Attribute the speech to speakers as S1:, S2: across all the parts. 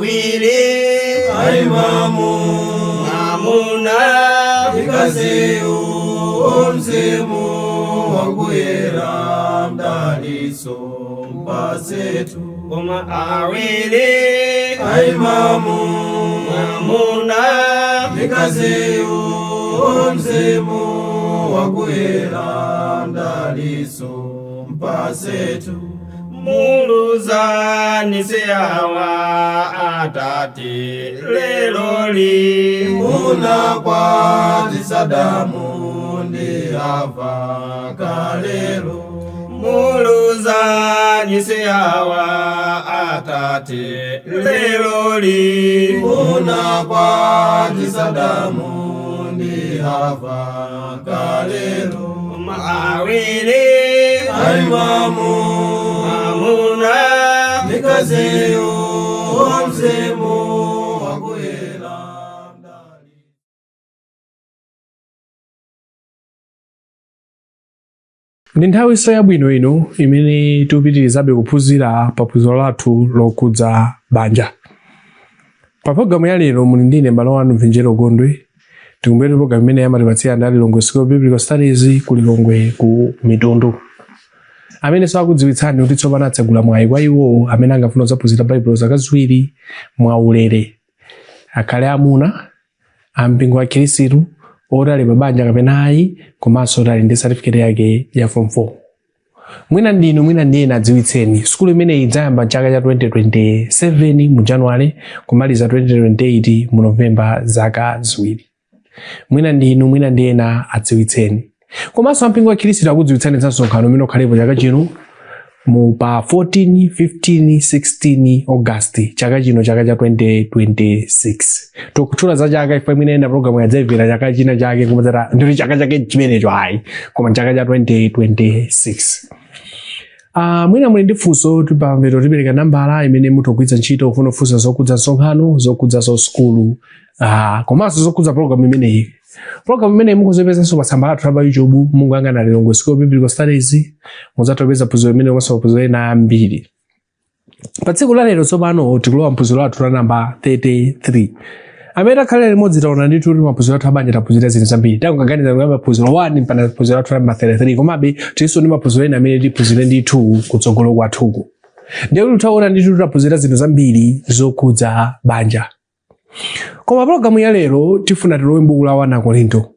S1: awiri aimamu amuna ikaziu omzimu wakuyera mdaliso mpasetu koma awiri aimamu amuna ikaziu omzimu wakuyera mdaliso mpasetu muluzani seyawa atati leloli muna kwa tisadamu ndi ava kalelo muluzani seyawa atati leloli muna kwa tisadamu ndi ava kalelo maawili aimamu amuna nikaziu omzimu wakuyera mdali.
S2: Ndi nthawi yabwino ino imene tikupitirizabe kuphunzira paphunziro lathu lokhudza banja. Pa programu ya lero muli ndine m'bale wanu Mvenjero Gondwe. Tikumbere programu imene yamatipatsira ndi Lilongwe School Biblical Studies ku Lilongwe ku Mitundu. Amene sakudziwitsani kuti tsopano atsegula mwayi kwa iwo amene angafuna kuphunzira Baibulo zaka ziwiri mwaulere. Akhale amuna, ampingo wa Khristu, odali mabanja kapena ayi, komanso odali ndi certificate yake ya form 4. Mwina ndinu mwina ndiye adziwitseni. Skulu imene idzayamba chaka cha 2027 mu January kumaliza 2028 mu November zaka ziwiri. Mwina ndinu mwina ndiye adziwitseni. Komanso ampingo wa Khristu akudziwitsani za msonkhano umene ukhalepo chaka chino mu pa 14, 15, 16 August chaka chino chaka cha 2026. Tokutchula za chaka ife mwina ena programu yadzayivira chaka china chake kumadzera ndiri chaka chake chimenecho ayi koma chaka cha 2026. Mwina muli ndi funso tipamveto tipereka nambala imene mutogwiritsa ntchito kufuna kufunsa zokhudza msonkhano, zokhudza skulu, komanso zokhudza programu imeneyi. Programu imene mukuzipezanso pa tsamba lathu la YouTube mungayang'ana Lilongwe School Biblical Studies, mudzatopeza phunziro imene komanso maphunziro ena ambiri. Pa tsiku la lero tsopano tikulowa mphunziro lathu la namba 33. Amene akhale limodzi taona ndithu kuti maphunziro athu abanja taphunzira zinthu zambiri. Takuganiza kuti maphunziro 1 mpaka maphunziro athu namba 33 komabe tilinso ndi maphunziro ena amene tiphunzire ndithu kutsogolo kwathuku. Ndiye kuti taona ndithu taphunzira zinthu zambiri zokhudza banja. Koma programu ya lero tifuna tilowe m'buku la 1 Korinto.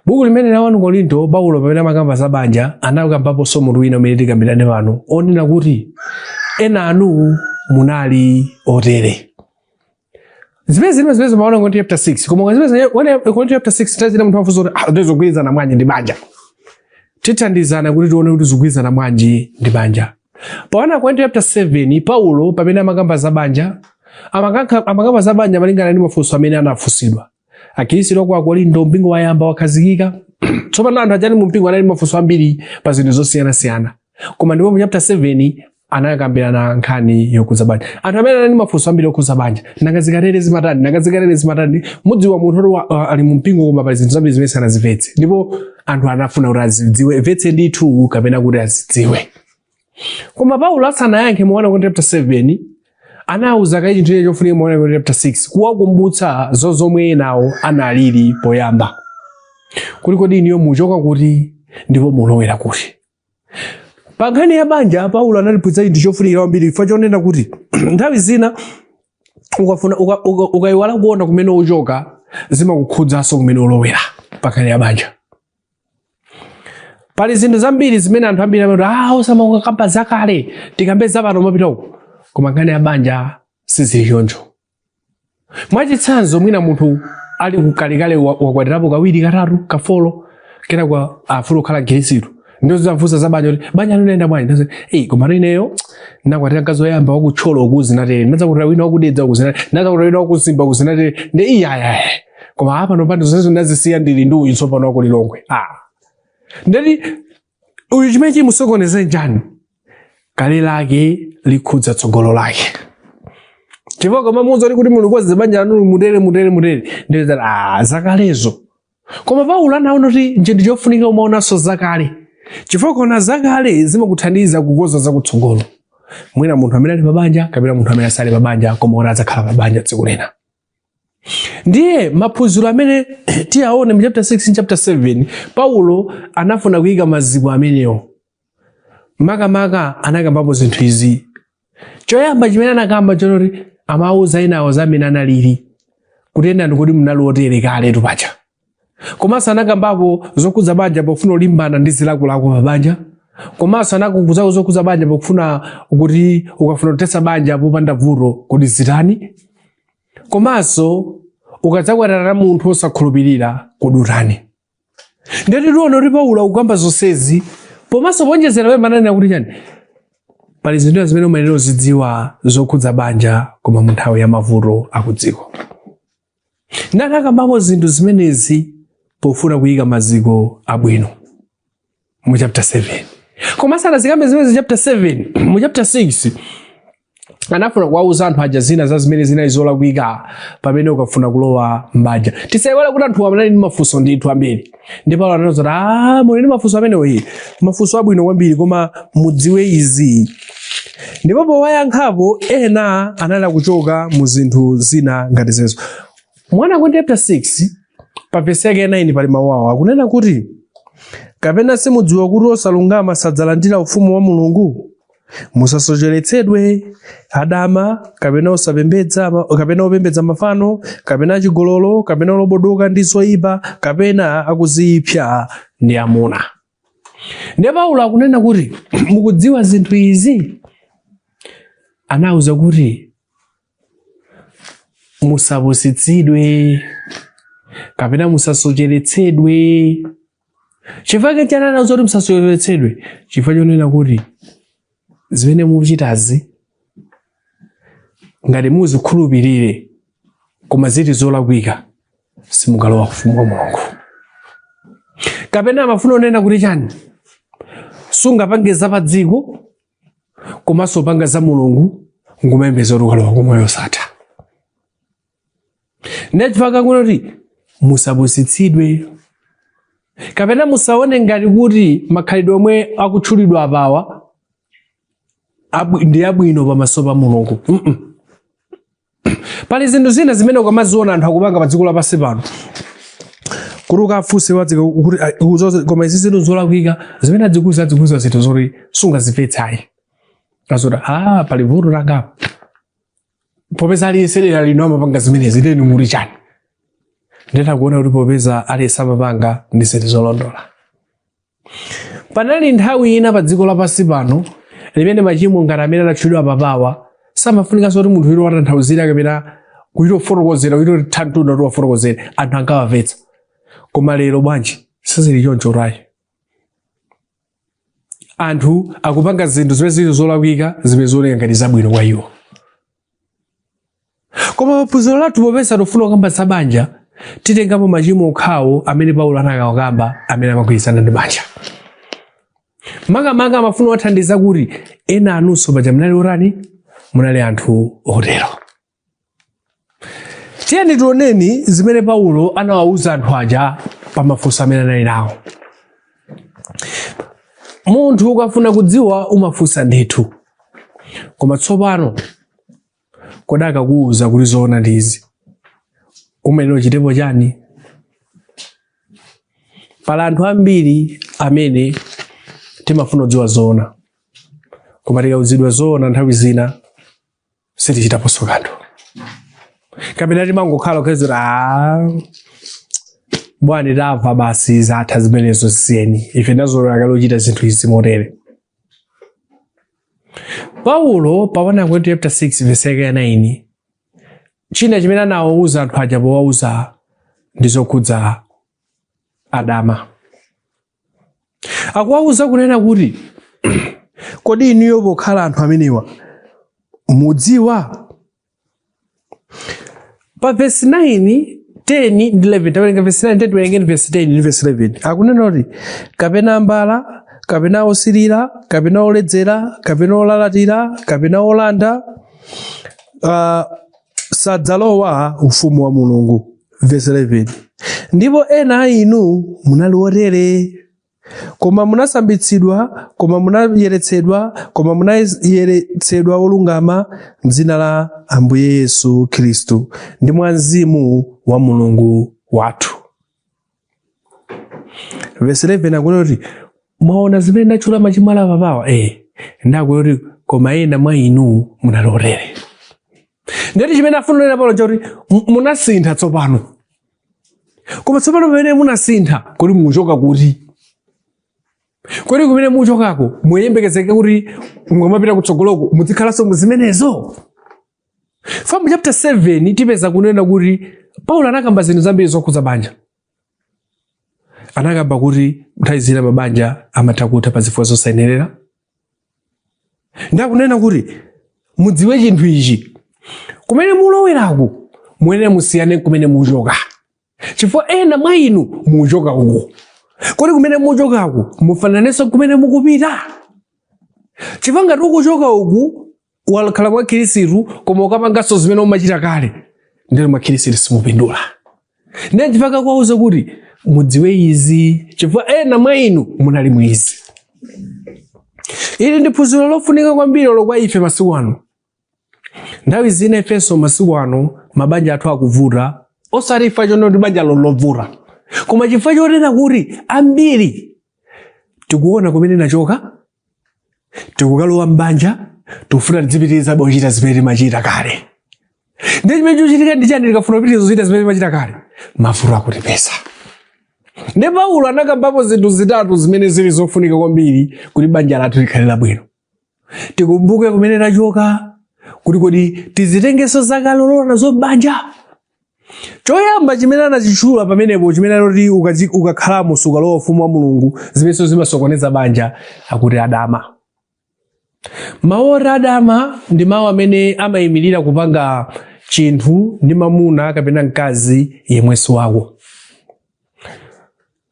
S2: Buku limene la 1 Korinto Paulo pamene amakamba za banja anakambapo somo wina umene tikambirane pano onena kuti Enanu, Munali, Otere. Zimene maona Korinto chapter 6 koma zimene Korinto chapter 6 tazina munthu afuso kuti zogwirizana mwanji ndi banja. Tithandizana kuti tione kuti zogwirizana mwanji ndi banja. Pa 1 Korinto chapter 7 Paulo pamene amakamba za banja amakamba za banja malingana ndi mafunso amene anafunsidwa. Akhristu kwa Korinto mpingo wayamba wakhazikika. Tsopano anthu ajani mu mpingo anali mafunso ambiri pa zinthu zosiyanasiyana. Koma ndipo mu chapter 7 anakambirana nkhani yokhudza banja. Anthu amene anali mafunso ambiri yokhudza banja. Nangazikatere zimatani. Mudziwa munthu ali mu mpingo koma pali zinthu zambiri zimene sanazimvetse. Ndipo anthu anafuna kuti azidziwe vetse ndithu kapena kuti azidziwe. Koma Paulo asanayankhe mu 1 Korinto chapter 7 anauza kayi chinthu chofunika mu 1 Korinto chapter 6 kuwakumbutsa zomwe nawo analili poyamba. Kodi iniyo muchoka kuti ndipo mulowera kuti. Pa nkhani ya banja Paulo analiphunzitsa chinthu chofunikira kwambiri chifukwa chonena kuti nthawi zina ukayiwala kuona kumene uchoka zimakukhudzanso kumene ulowera pa nkhani ya banja. Pali zinthu zambiri zimene anthu ambiri amati osamakamba zakale tikambe zapano mapitako. Koma nkhani ya banja sizili choncho. Mwachitsanzo mwina munthu ali kukalikale wakwatirapo kawiri katatu kafolo kena kwa afulu khala Khristu. Ndio zamfunsa za banja kuti banja linaenda bwanji. Koma ineyo nakwatira mkazi woyamba wakutcholo ukuzinatere. Ndadzakwatira wina wakudedza ukuzinatere. Ndadzakwatira wina wakusimba ukuzinatere. Ndi iya. Koma apa nopanda zonse ndazisiya ndili ndi uyu tsopano wako Lilongwe. Ndati uyu chimene chimusokoneza njani? Kale lake likhudza tsogolo lake. Chifukwa koma muzo kuti mulungu wazibanja lanu mutere. Ndiye zakalezo. Koma Paulo anaona kuti nje chofunika umaonanso zakale. Chifukwa kona zakale zimakuthandiza kukonza zakutsogolo. mwina munthu amene ali pabanja kapena munthu amene asali pabanja koma ora adzakhala pabanja tsiku lina. Ndiye maphunziro amene tiyaone mu chapter 6 chapter 7 Paulo anafuna kuyika maziko amenewo. Makamaka anakambapo zinthu izi. Choyamba chimene anakamba chonoti amauza enawo za amene analili kuti Enanu kuti munali otere kale tupacha. Komanso anakambapo zokhudza banja pofuna olimbana ndi zilakolako pabanja. Komanso anakukuza zokhudza banja pofuna kuti ukafuna kutesa banja popanda vuto kuti zitani. Komanso ukadzakwatana na munthu osakhulupirira kudutani. Ndeti tiona kuti Paulo akukamba zonsezi pomanso ponjezera we mananena kuti chani pali zinthu zimene umayenera uzidziwa zokhudza banja koma mu nthawi ya mavuto akudziko. Ndakakambamo zinthu zimenezi pofuna kuyika maziko abwino mu chapter 7. Komanso anazikambe zimene chapter 7 mu chapter 6 anafuna kuwauza anthu aja zina za zimene zina zolakwika pamene ukafuna kulowa m'banja. Tisaiwale kuti anthu amene ndi mafunso ndithu ambiri. Ndipo Paulo anazoti muli ndi mafunso amenewo mafunso abwino kwambiri koma mudziwe izi. Ndipo powayankhapo ena anali kuchoka mu zinthu zina ngati zezo. Mwana ku chapter 6 pa verse yake 9 pali mawu akunena kuti kapena simudziwa kuti osalungama sadzalandira ufumu wa Mulungu. Musasocheretsedwe adama kapena osapembedza kapena opembedza mafano kapena chigololo kapena olobodoka ndi zoyipa kapena akuzipsa ndi amuna. Ndipo Paulo akunena kuti mukudziwa zinthu izi anauza kuti musapusitsidwe kapena musasocheretsedwe. Chifukwa chani anauza kuti musasocheretsedwe? Chifukwa chonena kuti zimene muchitazi ngati muzikhulupirire koma ziti zolakwika simukalowa ufumu wa Mulungu. Kapena amafuna onena kuti chani sungapange za padziko komanso upanga za Mulungu ngumembeza kuti ukalowa kumoyo osatha. Ndechifukwa kuti musapusitsidwe kapena musaone ngati kuti makhalidwe omwe akutchulidwa apawa ndi abwino pamaso pa Mulungu. Pali zinthu zina zimene ukamaziona anthu akupanga pa dziko lapansi pano kuti ukafunse wadzika kuti koma izi zinthu zolakwika zimene adzikuza zinthu zoti sungazimvetsayi. Azoti pali vuto langapo popeza aliyense lino amapanga zimenezi ndeni muli chani. Nditakuona kuti popeza aliyense amapanga ndi zinthu zolondola. Panali nthawi ina pa dziko lapansi pano limene machimo ngati amene anatchulidwa papawa samafunika kuti munthu wiro watanthauzira kapena kuito fotokozera kuito tantunda kuti wafotokozera anthu ankawamvetsa. Koma lero bwanji sizili choncho rayi. Anthu akupanga zinthu zimene zili zolakwika zimene zioneka ngati zabwino kwa iwo. Koma phunziro lathu popeza tofuna kukamba za banja titengapo machimo okhawo amene Paulo anakawakamba amene amagwirizana ndi banja. Makamaka amafuna wathandiza kuti Enanunso paja munali orani munali anthu otero. Tiyeni tioneni zimene Paulo anawauza anthu aja pa mafunso amene anali nawo. Munthu ukafuna kudziwa umafunsa ndithu. Koma tsopano kodaka kuuza kuti zoona ndizi umenero uchitepo chani? Pala anthu ambiri amene timafuna kudziwa zoona koma tikauzidwa zoona nthawi zina sitichitaponso kanthu. Kapena timangokhala ukazira bwana tamva basi zatha zimenezo zisiyeni ife ndazololaka lochita zinthu izi motere. Paulo pa 1 chapter 6 verse 9 china chimene anawauza anthu aja powauza ndi zokhudza adama. Akuwauza kunena kuti kodi inuyo pokhala anthu amenewa mudziwa? Pa verse 9, 10 ndi 11 tawerenga verse 9 tawerenga verse 10 ndi verse 11 akunena kuti kapena mbala kapena osirira kapena oledzera kapena olalatira kapena olanda sadzalowa ufumu wa Mulungu. Verse 11 ndipo ena inu munali otere koma munasambitsidwa, koma munayeretsedwa, koma munayeretsedwa olungama m'dzina la Ambuye Yesu Khristu ndi mwa Mzimu wa Mulungu wathu. Verse 11 akuti mwaona zimene ndatchula machimo a papawa ndakuti koma ena mwa inu munali otere. Ndati chimene afunira pano chakuti munasintha tsopano. Koma tsopano pamene munasintha kuti muchoka kuti? Kodi kumene muchokako muyembekezeke kuti mwamapita kutsogoloko muzikhalanso muzimenezo? From chapter 7 tipeza kunena kuti Paulo anakamba zinthu zambiri zokhudza banja. Anakamba kuti nthawi zina mabanja amatha kutha pa zifukwa zosayenerera. Ndakunena kuti mudziwe chinthu ichi. Kumene muloweraku muyenera musiyane kumene muchoka. Chifukwa ena mwa inu muchoka uko. Kodi kumene muchokaku mufananenso kumene mukupita? Chifukwa ngati ukuchoka uku wakhala mwa Khristu koma ukapanganso zimene umachita kale, ndilo mwa Khristu simupindula. Ndiye chifukwa kwauza kuti mudziwe izi chifukwa ena mwa inu munali mwizi. Ili ndi phunziro lofunika kwambiri kwa ife masiku ano. Nthawi zina ifenso masiku ano mabanja athu akuvuta, osati chifukwa choti banja lovuta, koma chifukwa chonena kuti ambiri tikuona kumene nachoka, tikukalowa m'banja, tikufuna tidzipitiriza kuchita zimene timachita kale. Ndiye chimene chochitika ndi chani tikafuna kupitiriza kuchita zimene timachita kale? Mavuto akutipeza. Ndiye Paulo anakambapo zinthu zitatu zimene zili zofunika kwambiri kuti banja lathu likhale labwino. Tikumbuke kumene tachoka, kuti kodi tizitengenso zakalolola nazo m'banja. Choyamba chimene anachitchula pamenepo chimene anati ukakhalamo sukalowa ufumu wa Mulungu, zimenso zimasokoneza banja, akuti adama. Mawu adama ndi mawu amene amayimirira kupanga chinthu ndi mamuna kapena mkazi yemwenso wako.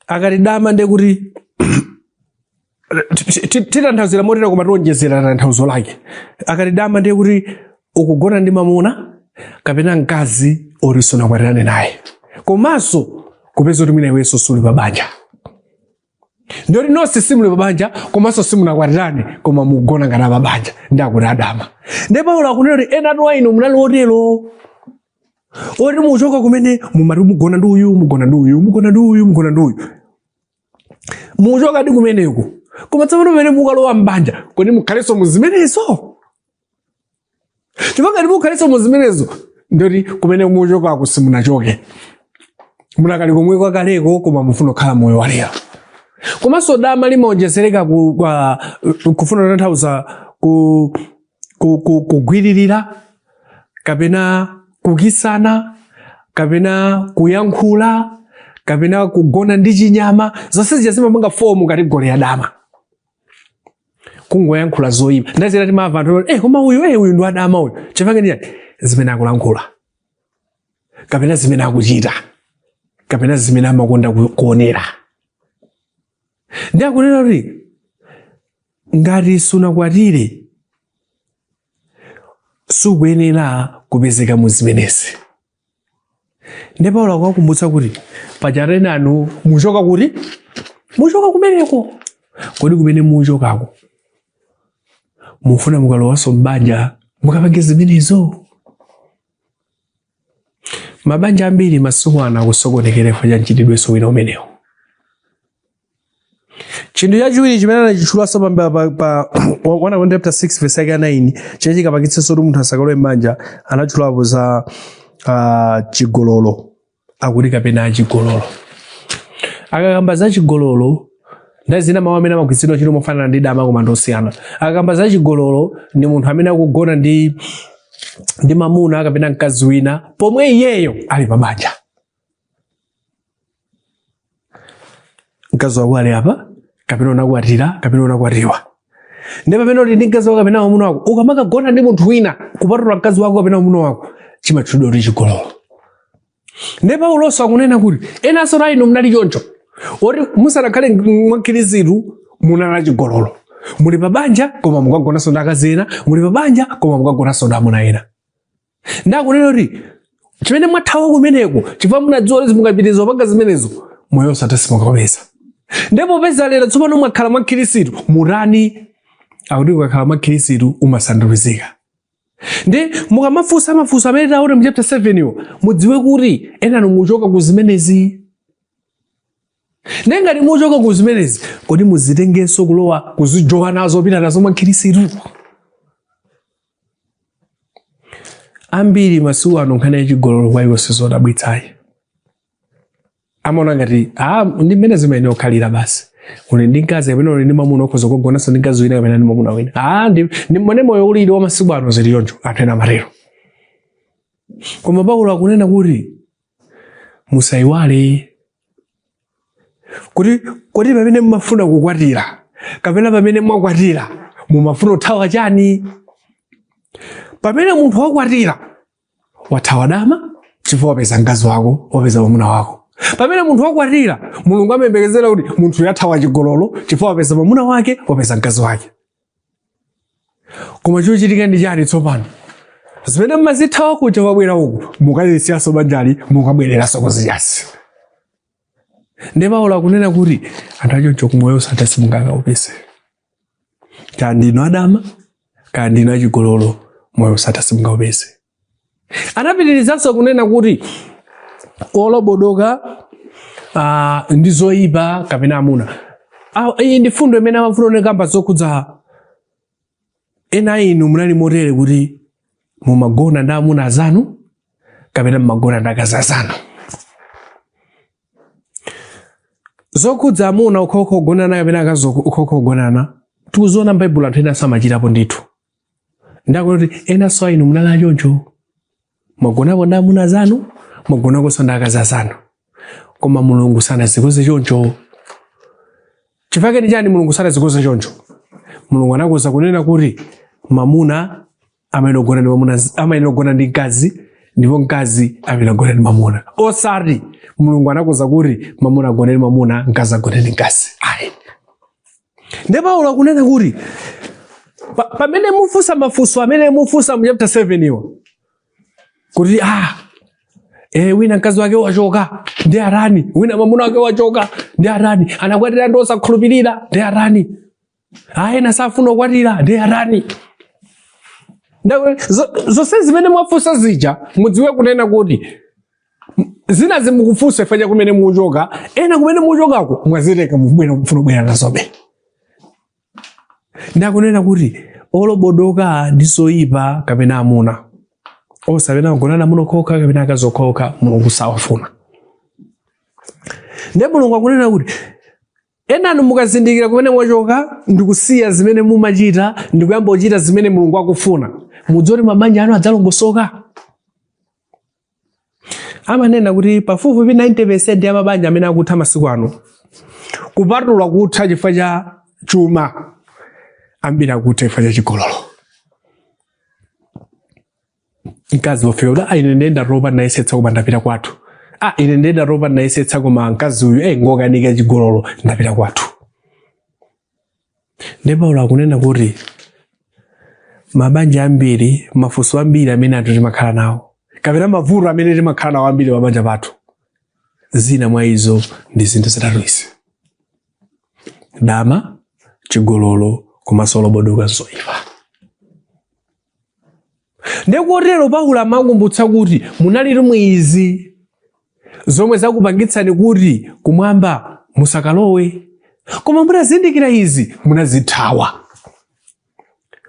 S2: Akati dama ndi kuti titanthauzira motera koma tionjezera tanthauzo lake. Akati dama ndi kuti ukugona ndi mamuna kapena mkazi orisonakwatirane naye, komanso kupeza kuti mwina iwenso suli pa banja. Ndiyoti nonse simuli pa banja komanso simunakwatirane koma mukugona ngati pa banja, ndi akuti adama. Ndiye Paulo akunena kuti ena anu inu munali otero, oti muchoka kumene mumati mugona ndi uyu, mugona ndi uyu, mugona ndi uyu, mugona ndi uyu. Muchoka ndi kumeneko, koma tsopano pamene mukalowa m'banja kodi mukhalenso muzimenezo? Chifukwa ngati mukhalenso muzimenezo ndiyoti kumene muchokako simunachoke, munakali komwe kaleko koma mufuna kukhala moyo walero. Komanso dama limaonjezereka kufuna kutanthauza kugwiririra kapena kukisana kapena kuyankhula kapena kugona ndi chinyama. Zonse zimapanga fomu ngati gole ya dama. Kungoyankhula zoyipa. Ndazira timamva anthu koma uyu ndi adama uyu. Chifukwa ndi zimene akulankhula, kapena zimene akuchita, kapena zimene amakonda kuonera. Ndi akunena kuti ngati sunakwatire sukuyenera kupezeka mu zimenezi. Ndi Paulo akukumbutsa kuti pajatu Enanu muchoka kuti? Muchoka kumeneko. Kodi kumene muchokako mufuna mukalowanso m'banja mukapange zimenezo? Mabanja ambiri masiku ano akusokonekera chifukwa cha mchitidwenso wina umenewo. Chinthu chachiwiri chimene anachitchulanso pa 1 chapter 6 verse 9 chachikapangitsenso kuti munthu asakalowe m'banja, anatchulapo za chigololo. Akuti kapena achigololo. Akakamba za chigololo ndazina mawu amene amagwiritsidwa ntchito mofanana ndi dama koma ndosiyana. Akakamba za chigololo ndi munthu amene akugona ndi mamuna kapena mkazi wina pomwe iyeyo ali pa banja. Mkazi wako ali apa kapena unakwatira kapena unakwatiwa. Ndi pamene uli ndi mkazi wako kapena mamuna wako ukamakagona ndi munthu wina kupatula mkazi wako kapena mamuna wako, chimatchulidwa kuti chigololo. Ndi Pauloso akunena kuti enanso inu munali choncho, oti musanakhale mwa Khristu munali chigololo. Muli pa banja koma mukagonanso ndi akazi ena, muli pa banja koma mukagonanso ndi amuna ena. Ndi akunena kuti chimene mwathawa kumeneko chifukwa munadziwa kuti mukapitiriza kupanga zimenezo moyo osatha simukapeza. Ndipo peza lero tsopano mwakhala mwa Khristu murani akuti ukakhala mwa Khristu umasandulizika. Ndi mukamafunsa amene taona mu chapter 7 yo mudziwe kuti Enanu muchoka ku zimenezi. Ngati muchoka ku zimenezi kodi muzitengenso kulowa kuzijowa nazo pita nazo mwa Khristu. Ambiri masiku ano nkhani yachigololo kwa iwo sizodabwitsayi. Amaona ngati ndi mmene zimene okhalira basi. Uli ndi mkazi kapena uli ndi mwamuna okhoza kugonanso ndi mkazi wina kapena ndi mwamuna wina. Ndi mmene moyo ulili wa masiku ano zili choncho anthu ena amatero. Koma Paulo akunena kuti musayiwale kuti pamene mumafuna kukwatira kapena pamene mwakwatira mumafuna kuthawa chani. Pamene munthu wakwatira wathawa dama chifukwa wapeza mkazi wako, wapeza mwamuna wako. Pamene munthu wakwatira Mulungu amembekezera kuti munthu yathawa chigololo chifukwa wapeza mwamuna wake, wapeza mkazi wake. Koma chochitika ndi chani tsopano? Zimene mmazithawa kuja wabwera uku mukazisiyaso banjali mukabwereranso kuziyasi. Ndi Paulo akunena kuti anthu achoncho kumoyo satasimungaupese. Kaya ndinu adama, kaya ndinu achigololo moyo satasimungaupese. Anapitirizanso kunena kuti olobodoka ndi zoyipa kapena amuna. Iyi ndi fundo imene amafuna kamba zokhudza ena inu munali motere kuti mumagona ndi amuna azanu kapena mumagona ndi akazi azanu. Zokhudza amuna ukhokongonana kapena akazi ukhokongonana tikuziona m'Baibulo anthu ena samachitapo ndithu. Ndakuti ena so inu munali choncho mwagonapo ndi amuna azanu mwagonanso ndi akazi azanu. Koma Mulungu sanazikoze choncho. Chifukwa ndi chani Mulungu sanazikoze choncho? Mulungu anakonza kunena kuti mamuna amene ogona ndi mkazi ndipo mkazi amene ogona ndi mamuna. Osati Mulungu anakonza kuti mamuna agone ndi mamuna, mkazi agone ndi mkazi. Ayi. Ndi Paulo akunena kuti pamene mufunsa mafunso amene mufunsa mu chapter 7 iwo kuti wina mkazi wake wachoka ndi arani, wina mamuna wake wachoka ndi arani, anakwatira ndi osakhulupirira ndi arani, ena safuna kukwatira ndi arani. Zonse zimene mwafunsa zija mudziwe kunena kuti zina zimukufunsa ifanya kumene muchoka, ena kumene muchokako mwazileka mufuna kubwera nazobe. Ndakunena kuti olobodoka ndi zoyipa kapena amuna osapena kugonana muno kokha kapena akazi okha Mulungu sawafuna. Ndi Mulungu akunena kuti enanu mukazindikira kumene mwachoka ndikusiya zimene mumachita ndikuyamba kuchita zimene Mulungu akufuna, mudziwe mabanja anu adzalongosoka. Amanena kuti pafupifupi 90% ya mabanja amene akutha masiku ano kupatula kutha chifukwa cha chuma, ambiri akutha chifukwa cha chigololo. Mkazi wafeoda ine ndenda roba nayesetsa koma ndapita kwathu. Ine ndenda roba nayesetsa koma mkazi uyu ngokanika chigololo ndapita kwathu. Ndi Paulo akunena kuti mabanja ambiri, mafunso ambiri amene anthu timakhala nawo kapena mavuto amene timakhala nawo ambiri mabanja pathu, zina mwa izo ndi zinthu zitatu izi: dama, chigololo komanso olobodoka zoyipa. Ndekotero Paulo amakumbutsa kuti munali mwizi zomwe zakupangitsani kuti kumwamba musakalowe, koma munazindikira izi munazithawa.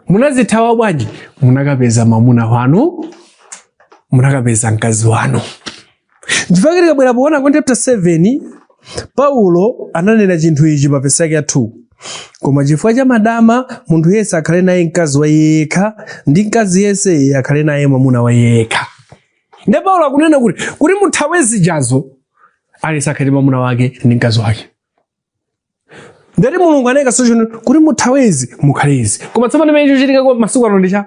S2: Munazithawa bwanji? Munakapeza mamuna wanu, munakapeza mkazi wanu. Ndifakiri kabwera poona kwa chapter 7 Paulo ananena chinthu ichi pa verse yake ya 2. Koma chifukwa cha madama munthu yense akhale naye mkazi wa yekha ndi mkazi yense akhale naye mwamuna wa yekha. Ndi Paulo akunena kuti muthawe zijazo alisakhale mwamuna wake ndi mkazi wake. Ndati Mulungu anayika solution kuti muthawezi mukhalezi. Koma tsopano pamene chichitika kwa masiku ano ndicha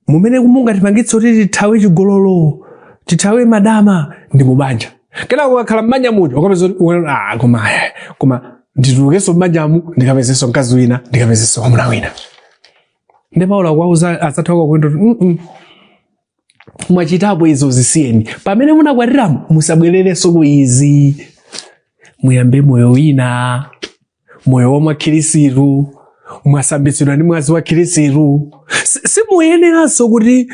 S2: mumene mungatipangitse kuti tithawe chigololo, tithawe madama ndi mubanja. Kenako ukakhala m'banja muja ukapeza koma nditulukenso m'banjamu ndikapezenso mkazi wina, ndikapezenso mwamuna wina. Ndi Paulo akuwauza adzathawa kwenda kuti mwachitapo izo zisiyeni. Pamene munakwatiramo musabwererenso ku izi. muyambe moyo wina, moyo wa makhirisitu, mwasambitsidwa ndi mwazi wa khirisitu. Simuyeneranso kuti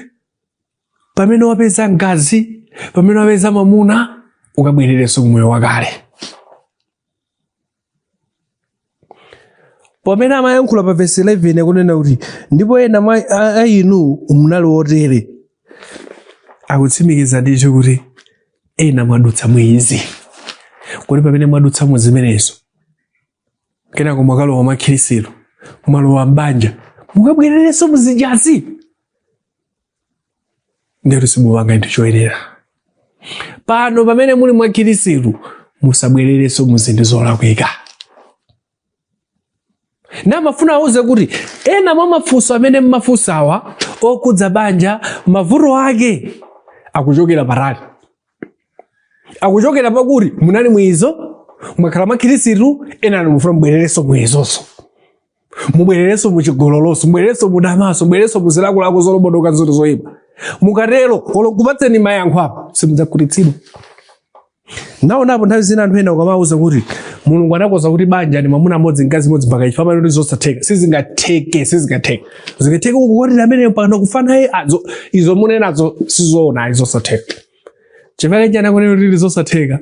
S2: pamene wapeza mkazi, pamene wapeza mwamuna, ukabwererenso kumoyo wakale. Pamene amayankhula pa verse 11 akunena kuti ndipo ena a inu munali otere, akutsimikiza ndicho kuti ena mwadutsa mwizi, kuti pamene mwadutsa mu zimenezo kenako mwakalowa makhirisitu, mwalowa mbanja, mukabwererenso muzijazi. Ndero simupanga chinthu choyenera. Pano pamene muli mwa khirisitu musabwererenso mu zinthu zolakwika. Ndamafuna auze kuti ena mwa mafunso amene mmafunsawa okudza banja, mavuto ake akuchokera patali. Akuchokera pakuti munali mwizo, mwakhala makhirisitu, ena mufuna mubwererenso mwizonso. Mubwererenso muchigololoso, mubwererenso mudamaso, mubwererenso muzilakolako zolobodoka nzoti zoyipa. Mukatero kupatseni mayankho apa simudzakhutitsidwa. Naonapo nthawi zina anthu ena ukamauza kuti Mulungu anakonza kuti banja ndi mwamuna mmodzi mkazi mmodzi mpaka chifama kuti zosatheka. Sizingatheke. Zingatheke kukwatira amene mpaka kufana izo munenazo sizoona izosatheka. Chifukwa chani akunena kuti zosatheka?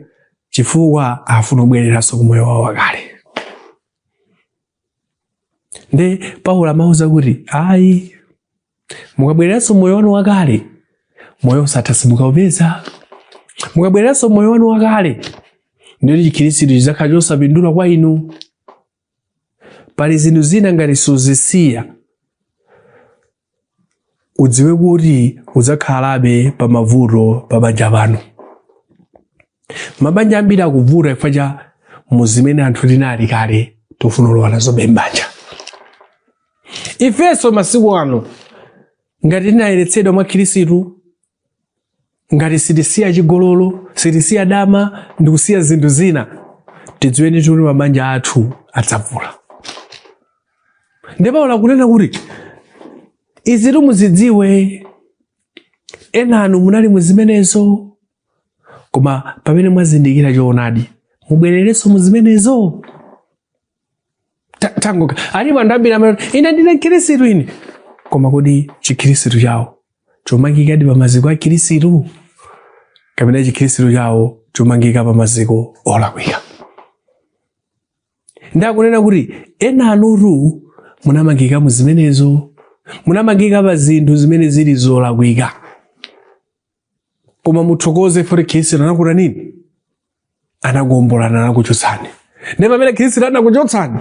S2: Chifukwa afuna kubwereranso kumoyo wawo wakale. Nde Paulo amauza kuti ayi, mukabwereranso moyo wanu wakale, moyo osatha simukaupeza. Mukabwereranso moyo wanu wakale, ndiyo chikhirisitu chidzakhala chosapindula kwa inu. Pali zinthu zina ngati suzisiya, udziwe kuti udzakhalabe pa mavuto pa banja pano. Mabanja ambiri akuvuta chifukwa cha muzimene anthu tinali kale tofuna kulowa nazo mbanja. Ifenso masiku ano ngati tinayeretsedwa mwa khirisitu, ngati sitisiya chigololo, sitisiya dama, ndikusiya zinthu zina, tidziweni kuti mabanja athu adzavula. Ndipo Paulo akunena kuti izi muzidziwe, enanu munali muzimenezo, koma pamene mwazindikira choonadi mubwererenso muzimenezo. Tango ali bandambira amene ine ndine khirisitu ine, koma kodi chikhirisitu chawo chomangika ndi pamaziko a khirisitu kapena chikhirisitu chawo chomangika pamaziko olakwika? Ndakunena kuti enanu munamangika muzimenezo, munamangika pa zinthu zimene zili zolakwika, koma muthokoze kuti khirisitu anakuta nini? Anagombolana, anakuchotsani. Ndipo pamene khirisitu anakuchotsani,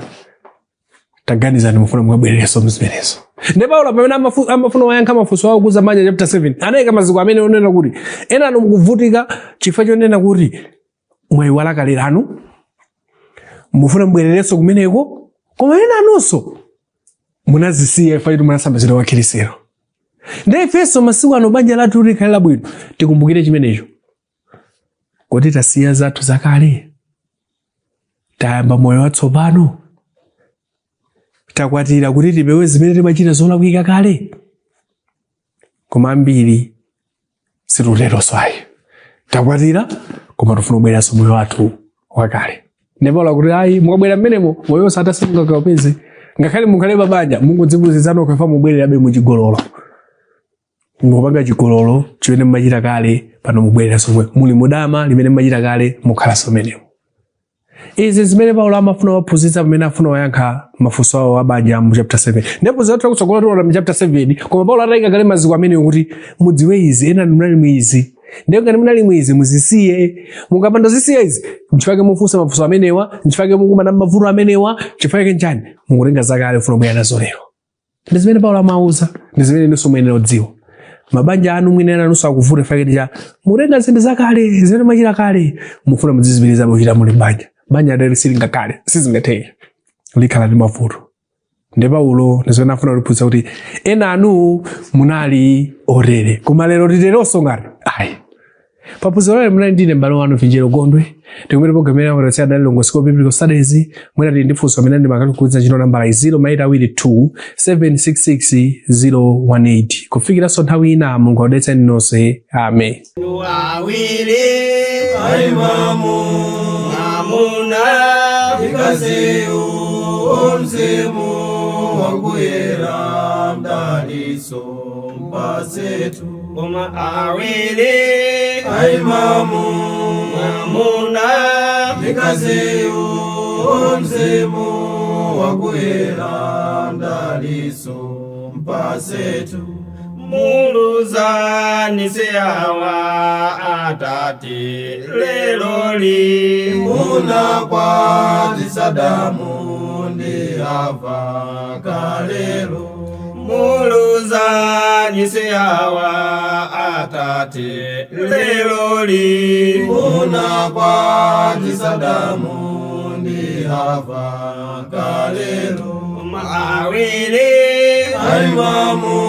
S2: taganizani mufuna mukabwererenso muzimenezo. Ndipo Paulo pamene amafuna wayankha mafunso awo kuza banja chapter 7, anayika maziko amene onena kuti enanu mukuvutika chifukwa chonena kuti mwayiwala kale lanu, mufuna mubwererenso kumeneko, koma enanunso munazisiya chifukwa choti munasambitsidwa kwa khirisitu. Ndi ifenso masiku ano banja lathu likhale labwino, tikumbukire chimenecho, kuti tasiya zathu zakale, tayamba moyo watsopano, takwatira kuti tipewe zimene timachita zolakwika kale. Koma ambiri situleronso ayi, takwatira koma tufuna kubwereranso moyo wathu wakale. Ndipo Paulo akuti ayi, mukabwera mmenemo moyo osatha simungakaupeze. Ngakhale mukhale pabanja mungodziphunzitsana kufa mubwererabe muchigololo. Mukapanga chigololo chimene mmachita kale, pano mubwereranso moyo. Muli mudama limene mmachita kale, mukhalanso mmenemo. Izi zimene Paulo amafuna waphunzitsa pamene afuna wayankha mafunso awo a banja mu chapter 7. Ndipo zathu kutsogolo tiona mu chapter 7, koma Paulo atayika kale maziko amene kuti mudziwe izi, enanu munali mwizi. Ndipo ngati munali mwizi muzisiye. Mukapanda zisiya izi, nchifukwa mufunsa mafunso amenewa, nchifukwa mukumana mavuto amenewa, chifukwa nchani mukutenga zakale ufuna kubwera nazo lero. Ndi zimene Paulo amauza, ndi zimene inunso muyenera kudziwa. Mabanja anu mwina enanunso akuvuta chifukwa cha mukutenga zinthu zakale, zimene machita kale, mufuna muzizipitiriza kuchita muli banja. Banja lero silingakale, sizingatheke, likhala ndi mavuto. Ndipo Paulo ndizimene afuna kuphunzitsa kuti enanu munali otere, koma lero titeronso ngati ayi. Paphunziro lero munali ndine m'bale wanu Vinjero Gondwe, tikumene programu ya Otere adali longosoka biblical studies, mwina tili ndi funso amene ndimakakukudza chino nambala 082 766 kufikiranso nthawi ina Mulungu akudalitseni nonse. Amen.
S1: Awiri aimamu mwamuna ikaziyu mzimu wakuyera mdaliso mpasetu koma awili aimamu mwamuna ikaziyu mzimu wakuyera mdaliso mpasetu muluzanise awa atati leloli muna kwatisa damu ndi Hava kalelo muluzanise awa atati leloli muna kwatisa damu ndi Hava kalelo maawili aimamu